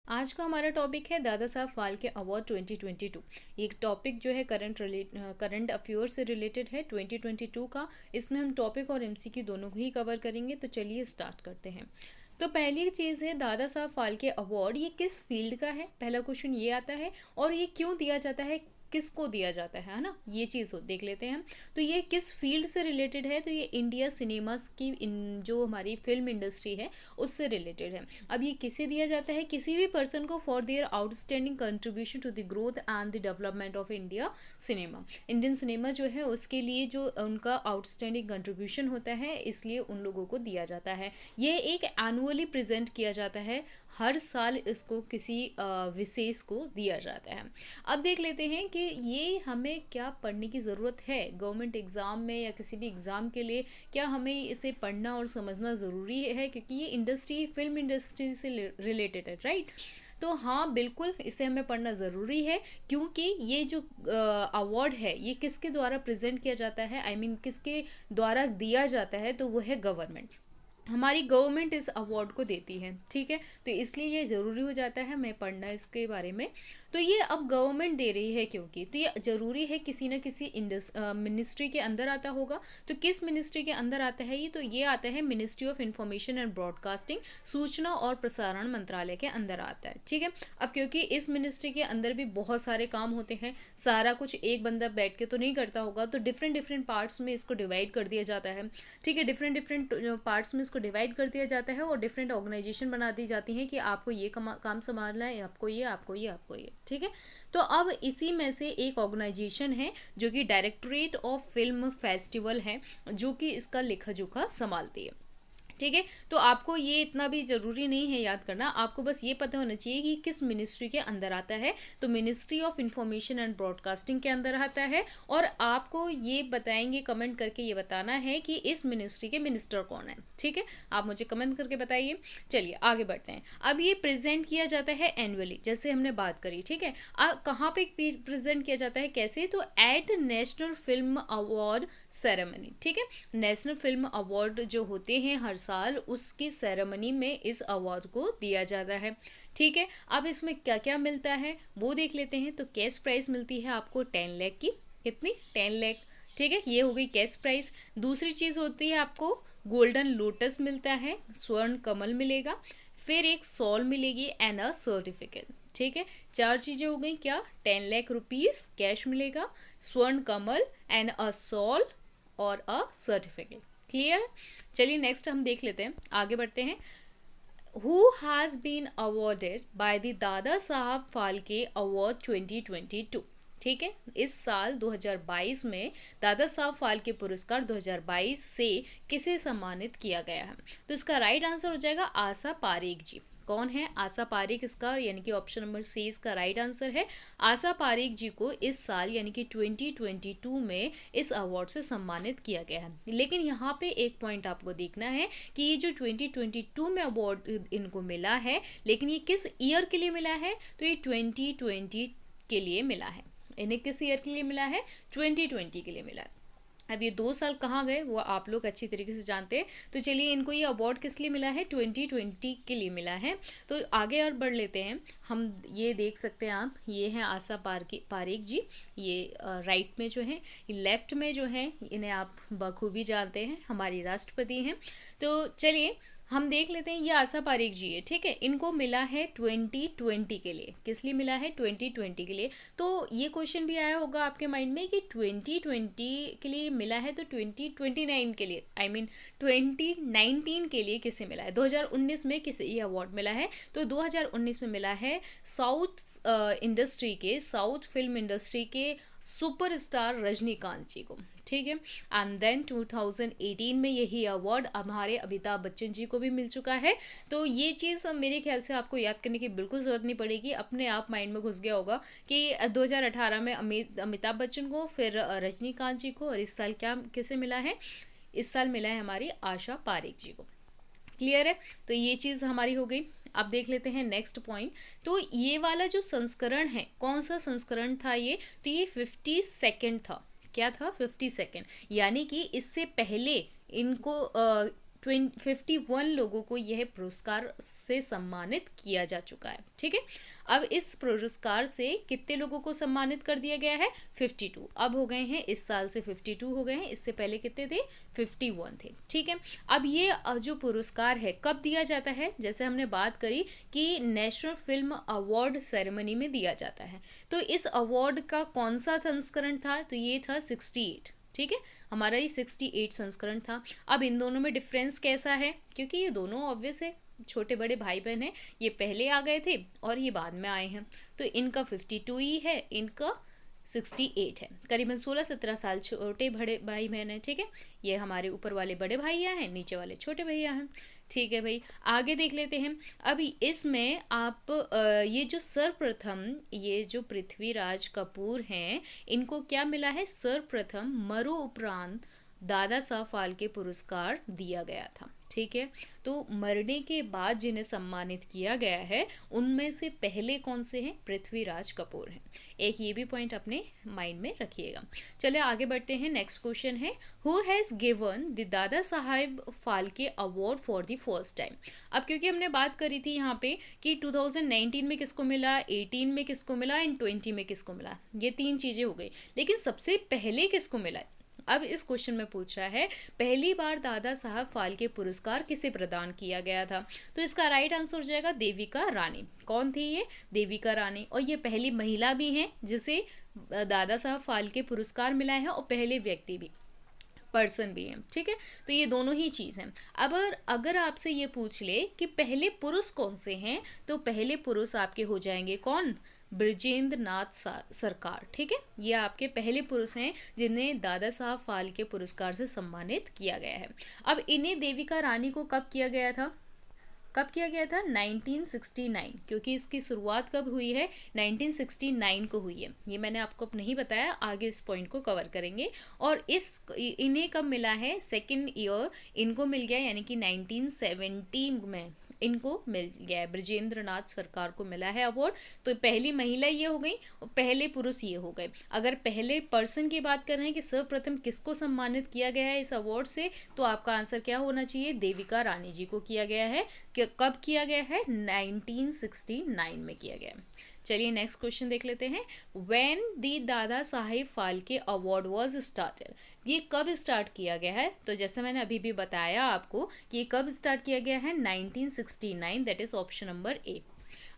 आज का हमारा टॉपिक है दादा साहब फाल्के अवार्ड 2022। ये टॉपिक जो है करंट अफेयर से रिलेटेड है 2022 का। इसमें हम टॉपिक और एमसीक्यू दोनों को ही कवर करेंगे। तो चलिए स्टार्ट करते हैं। तो पहली चीज़ है दादा साहब फाल्के अवार्ड ये किस फील्ड का है, पहला क्वेश्चन ये आता है। और ये क्यों दिया जाता है, किसको दिया जाता है ना, ये चीज़ देख लेते हैं हम। तो ये किस फील्ड से रिलेटेड है, तो ये इंडिया सिनेमास की जो हमारी फिल्म इंडस्ट्री है उससे रिलेटेड है। अब ये किसे दिया जाता है, किसी भी पर्सन को for their outstanding contribution to the growth and the development of India cinema. Indian cinema जो है उसके लिए जो उनका आउटस्टैंडिंग कंट्रीब्यूशन होता है, इसलिए उन लोगों को दिया जाता है। ये एक एनुअली प्रेजेंट किया जाता है, हर साल इसको किसी विशेष को दिया जाता है। अब देख लेते हैं कि ये हमें क्या पढ़ने की ज़रूरत है गवर्नमेंट एग्ज़ाम में या किसी भी एग्ज़ाम के लिए। क्या हमें इसे पढ़ना और समझना ज़रूरी है, क्योंकि ये इंडस्ट्री फिल्म इंडस्ट्री से रिलेटेड है, राइट। तो हाँ बिल्कुल इसे हमें पढ़ना ज़रूरी है, क्योंकि ये जो अवार्ड है ये किसके द्वारा प्रेजेंट किया जाता है, आई मीन किसके द्वारा दिया जाता है, तो वो है गवर्नमेंट। हमारी गवर्नमेंट इस अवार्ड को देती है, ठीक है। तो इसलिए ये ज़रूरी हो जाता है हमें पढ़ना इसके बारे में। तो ये अब गवर्नमेंट दे रही है, क्योंकि तो ये ज़रूरी है किसी न किसी मिनिस्ट्री के अंदर आता होगा। तो किस मिनिस्ट्री के अंदर आता है ये, तो ये आता है ministry of information and broadcasting, सूचना और प्रसारण मंत्रालय के अंदर आता है, ठीक है। अब क्योंकि इस मिनिस्ट्री के अंदर भी बहुत सारे काम होते हैं, सारा कुछ एक बंदा बैठ के तो नहीं करता होगा, तो डिफरेंट डिफरेंट पार्ट्स में इसको डिवाइड कर दिया जाता है, ठीक है। डिफरेंट डिफरेंट पार्ट्स में इसको डिवाइड कर दिया जाता है और डिफरेंट ऑर्गेनाइजेशन बना दी जाती हैं कि आपको ये काम संभालना है, आपको ये आपको ये आपको ये, ठीक है। तो अब इसी में से एक ऑर्गेनाइजेशन है जो कि डायरेक्टरेट ऑफ फिल्म फेस्टिवल है, जो कि इसका लेखा जोखा संभालती है, ठीक है। तो आपको ये इतना भी ज़रूरी नहीं है याद करना, आपको बस ये पता होना चाहिए कि किस मिनिस्ट्री के अंदर आता है। तो ministry of information and broadcasting के अंदर आता है। और आपको ये बताएंगे, कमेंट करके ये बताना है कि इस मिनिस्ट्री के मिनिस्टर कौन है, ठीक है। आप मुझे कमेंट करके बताइए। चलिए आगे बढ़ते हैं। अब ये प्रेजेंट किया जाता है एनुअली, जैसे हमने बात करी, ठीक है। कहाँ पे प्रेजेंट किया जाता है, कैसे, तो at national film award ceremony, ठीक है। नेशनल फिल्म अवार्ड जो होते हैं हर साल, उसकी सेरेमनी में इस अवार्ड को दिया जाता है, ठीक है। अब इसमें क्या क्या मिलता है वो देख लेते हैं। तो कैश प्राइस मिलती है आपको 10 लाख की, कितनी, 10 लाख, ठीक है। ये हो गई कैश प्राइस। दूसरी चीज़ होती है आपको गोल्डन लोटस मिलता है, स्वर्ण कमल मिलेगा, फिर एक सॉल मिलेगी एंड अ सर्टिफिकेट, ठीक है। चार चीज़ें हो गई, क्या, 10 लाख रुपीज़ कैश मिलेगा, स्वर्ण कमल एंड अ सॉल और अ सर्टिफिकेट। क्लियर। चलिए नेक्स्ट हम देख लेते हैं, आगे बढ़ते हैं। Who has been awarded by the Dadasaheb Phalke award 2022, ठीक है। इस साल 2022 में दादा साहब फाल्के पुरस्कार 2022 से किसे सम्मानित किया गया है, तो इसका राइट आंसर हो जाएगा आशा पारेख जी। कौन है आशा पारेख, इसका यानी कि ऑप्शन नंबर सी इसका राइट आंसर है। आशा पारेख जी को इस साल यानी कि 2022 में इस अवार्ड से सम्मानित किया गया है। लेकिन यहाँ पे एक पॉइंट आपको देखना है कि ये जो 2022 में अवार्ड इनको मिला है, लेकिन ये किस ईयर के लिए मिला है, तो ये 2020 के लिए मिला है। इन्हें किस ईयर के लिए मिला है, 2020 के लिए मिला है। अब ये 2 साल कहाँ गए वो आप लोग अच्छी तरीके से जानते हैं। तो चलिए इनको ये अवार्ड किस लिए मिला है, 2020 के लिए मिला है। तो आगे और बढ़ लेते हैं हम। ये देख सकते हैं आप, ये हैं आशा पारेख जी। ये राइट में जो है, लेफ्ट में जो है, इन्हें आप बखूबी जानते हैं, हमारी राष्ट्रपति हैं। तो चलिए हम देख लेते हैं, ये आशा पारेख जी है, ठीक है। इनको मिला है 2020 के लिए, किस लिए मिला है, 2020 के लिए। तो ये क्वेश्चन भी आया होगा आपके माइंड में कि 2020 के लिए मिला है, तो 2029 के लिए, आई मीन 2019 के लिए किसे मिला है, 2019 में किसे ये अवार्ड मिला है, तो 2019 में मिला है साउथ इंडस्ट्री के, साउथ फिल्म इंडस्ट्री के सुपरस्टार रजनीकांत जी को, ठीक है। एंड देन 2018 में यही अवार्ड हमारे अमिताभ बच्चन जी को भी मिल चुका है। तो ये चीज़ मेरे ख्याल से आपको याद करने की बिल्कुल ज़रूरत नहीं पड़ेगी, अपने आप माइंड में घुस गया होगा कि 2018 में अमिताभ बच्चन को, फिर रजनीकांत जी को, और इस साल क्या किसे मिला है, इस साल मिला है हमारी आशा पारेख जी को। क्लियर है। तो ये चीज़ हमारी हो गई। अब देख लेते हैं नेक्स्ट पॉइंट। तो ये वाला जो संस्करण है, कौन सा संस्करण था ये, तो ये 52nd था। क्या था, 52nd, यानी कि इससे पहले इनको 51 लोगों को यह पुरस्कार से सम्मानित किया जा चुका है। ठीक है, अब इस पुरस्कार से कितने लोगों को सम्मानित कर दिया गया है? 52। अब हो गए हैं, इस साल से 52 हो गए हैं, इससे पहले कितने थे? 51 थे। ठीक है, अब ये जो पुरस्कार है कब दिया जाता है? जैसे हमने बात करी कि नेशनल फिल्म अवार्ड सेरेमनी में दिया जाता है। तो इस अवार्ड का कौन सा संस्करण था? तो ये था 68। ठीक है, हमारा ये 68 संस्करण था। अब इन दोनों में डिफरेंस कैसा है? क्योंकि ये दोनों ऑब्वियस है, छोटे बड़े भाई बहन हैं, ये पहले आ गए थे और ये बाद में आए हैं, तो इनका 52 ही है, इनका 68 है। करीबन 16-17 साल छोटे बड़े भाई बहन हैं। ठीक है, ये हमारे ऊपर वाले बड़े भैया हैं, नीचे वाले छोटे भैया हैं। ठीक है भाई, आगे देख लेते हैं। अभी इसमें आप ये जो सर्वप्रथम ये जो पृथ्वीराज कपूर हैं, इनको क्या मिला है? सर्वप्रथम मरणोपरांत दादा साहब फाल्के पुरस्कार दिया गया था। ठीक है, तो मरने के बाद जिन्हें सम्मानित किया गया है उनमें से पहले कौन से हैं? पृथ्वीराज कपूर हैं। एक ये भी पॉइंट अपने माइंड में रखिएगा। चलिए आगे बढ़ते हैं। नेक्स्ट क्वेश्चन है, who has given the Dada Saheb Phalke award for the first time? अब क्योंकि हमने बात करी थी यहाँ पे कि 2019 में किसको मिला, 18 में किसको मिला एंड 20 में किसको मिला, ये 3 चीज़ें हो गई, लेकिन सबसे पहले किसको मिला? अब इस क्वेश्चन में पूछ रहा है पहली बार दादा साहब फाल्के पुरस्कार किसे प्रदान किया गया था? तो इसका राइट आंसर हो जाएगा देविका रानी। कौन थी ये? देविका रानी, और ये पहली महिला भी हैं जिसे दादा साहब फाल्के पुरस्कार मिला है, और पहले व्यक्ति भी, पर्सन भी है। ठीक है, तो ये दोनों ही चीज़ हैं। अब अगर आपसे ये पूछ ले कि पहले पुरुष कौन से हैं, तो पहले पुरुष आपके हो जाएंगे कौन? बृजेंद्र नाथ सरकार। ठीक है, ये आपके पहले पुरुष हैं जिन्हें दादा साहब फाल्के पुरस्कार से सम्मानित किया गया है। अब इन्हें देविका रानी को कब किया गया था? कब किया गया था? 1969, क्योंकि इसकी शुरुआत कब हुई है? 1969 को हुई है। ये मैंने आपको नहीं बताया, आगे इस पॉइंट को कवर करेंगे। और इन्हें कब मिला है? सेकेंड ईयर इनको मिल गया, यानी कि 1970 में इनको मिल गया है। बृजेंद्र नाथ सरकार को मिला है अवार्ड। तो पहली महिला ये हो गई और पहले पुरुष ये हो गए। अगर पहले पर्सन की बात कर रहे हैं कि सर्वप्रथम किसको सम्मानित किया गया है इस अवार्ड से, तो आपका आंसर क्या होना चाहिए? देविका रानी जी को किया गया है। कब किया गया है? 1969 में किया गया है। चलिए नेक्स्ट क्वेश्चन देख लेते हैं। व्हेन दी दादा Saheb Phalke award was started? ये कब स्टार्ट किया गया है? तो जैसे मैंने अभी भी बताया आपको कि ये कब स्टार्ट किया गया है? 1969, that is option number A.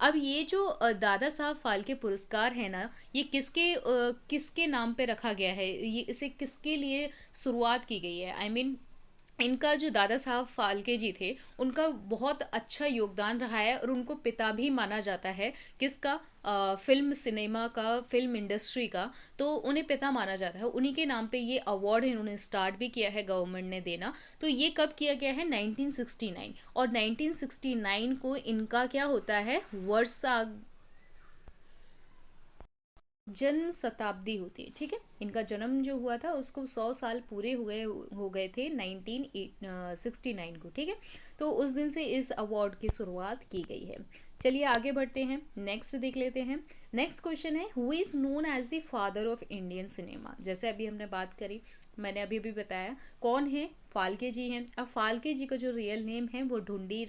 अब ये जो दादा साहब फाल्के पुरस्कार है ना, ये किसके नाम पे रखा गया है? ये इसे किसके लिए शुरुआत की गई है? आई मीन इनका जो दादा साहब फाल्के जी थे उनका बहुत अच्छा योगदान रहा है, और उनको पिता भी माना जाता है। किसका? फिल्म सिनेमा का, फिल्म इंडस्ट्री का। तो उन्हें पिता माना जाता है, उन्हीं के नाम पे ये अवार्ड इन्होंने स्टार्ट भी किया है गवर्नमेंट ने देना। तो ये कब किया गया है? 1969। और 1969 को इनका क्या होता है? वर्षा जन्म शताब्दी होती है। ठीक है, इनका जन्म जो हुआ था उसको 100 साल पूरे हो गए थे 1969 को। ठीक है, तो उस दिन से इस अवार्ड की शुरुआत की गई है। चलिए आगे बढ़ते हैं, नेक्स्ट देख लेते हैं। नेक्स्ट क्वेश्चन है, who is known as the father of Indian cinema? जैसे अभी हमने बात करी, मैंने अभी भी बताया कौन है? फाल्के जी हैं। अब फाल्के जी का जो रियल नेम है वो ढूंढी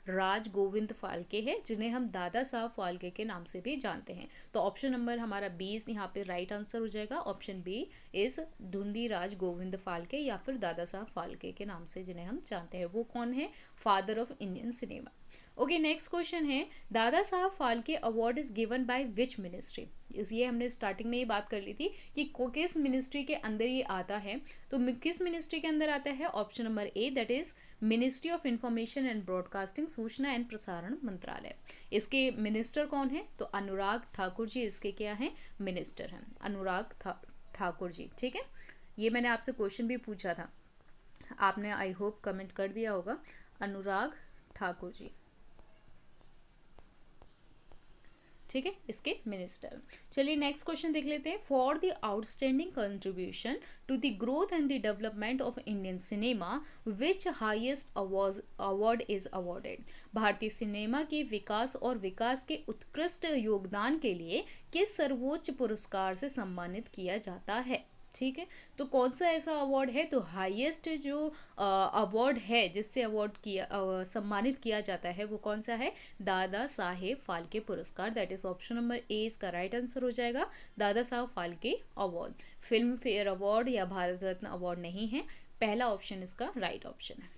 राज गोविंद फाल्के है, जिन्हें हम दादा साहब फाल्के के नाम से भी जानते हैं। तो ऑप्शन नंबर हमारा 20 यहाँ पे राइट आंसर हो जाएगा। ऑप्शन बी इज ढूंढी राज गोविंद फाल्के, या फिर दादा साहब फाल्के के नाम से जिन्हें हम जानते हैं। वो कौन है? Father of Indian cinema. Okay, next question है, Dada Saheb Phalke award is given by which ministry? ये हमने स्टार्टिंग में ये बात कर ली थी कि किस मिनिस्ट्री के अंदर ये आता है। तो किस मिनिस्ट्री के अंदर आता है? Option number A, that is ministry of information and broadcasting, सूचना एंड प्रसारण मंत्रालय। इसके मिनिस्टर कौन है? तो अनुराग ठाकुर जी इसके क्या हैं? मिनिस्टर हैं, अनुराग ठाकुर जी। ठीक है, ये मैंने आपसे क्वेश्चन भी पूछा था, आपने आई होप कमेंट कर दिया होगा। अनुराग ठाकुर जी, ठीक है, इसके मिनिस्टर। चलिए नेक्स्ट क्वेश्चन देख लेते हैं। For the outstanding contribution to the growth and the development of Indian cinema which highest award is awarded? भारतीय सिनेमा के विकास और विकास के उत्कृष्ट योगदान के लिए किस सर्वोच्च पुरस्कार से सम्मानित किया जाता है? ठीक है, तो कौन सा ऐसा अवार्ड है, तो हाईएस्ट जो अवार्ड है जिससे अवार्ड किया सम्मानित किया जाता है वो कौन सा है, दादा साहेब फाल्के पुरस्कार। That is option number A इसका राइट आंसर हो जाएगा, Dada Saheb Phalke award. Film fair award या भारत रत्न अवार्ड नहीं है, पहला ऑप्शन इसका राइट ऑप्शन है।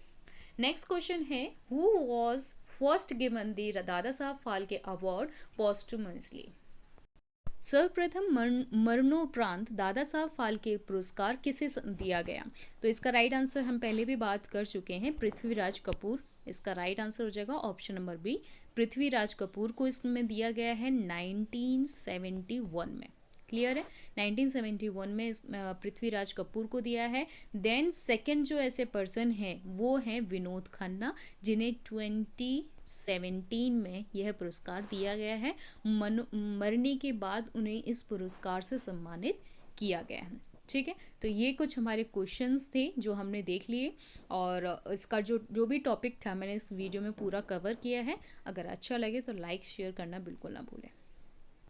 नेक्स्ट क्वेश्चन है, who was first given the Dadasaheb Phalke award posthumously. सर्वप्रथम मरणोपरांत दादा साहब फाल्के पुरस्कार किसे दिया गया, तो इसका राइट आंसर हम पहले भी बात कर चुके हैं, पृथ्वीराज कपूर। इसका राइट आंसर हो जाएगा option number B, Prithviraj Kapoor को इसमें दिया गया है 1971 में। क्लियर है, 1971 में पृथ्वीराज कपूर को दिया है। देन सेकंड जो ऐसे पर्सन हैं वो हैं विनोद खन्ना, जिन्हें 2017 में यह पुरस्कार दिया गया है। मरने के बाद उन्हें इस पुरस्कार से सम्मानित किया गया है। ठीक है, तो ये कुछ हमारे क्वेश्चंस थे जो हमने देख लिए, और इसका जो भी टॉपिक था मैंने इस वीडियो में पूरा कवर किया है। अगर अच्छा लगे तो लाइक शेयर करना बिल्कुल ना भूलें।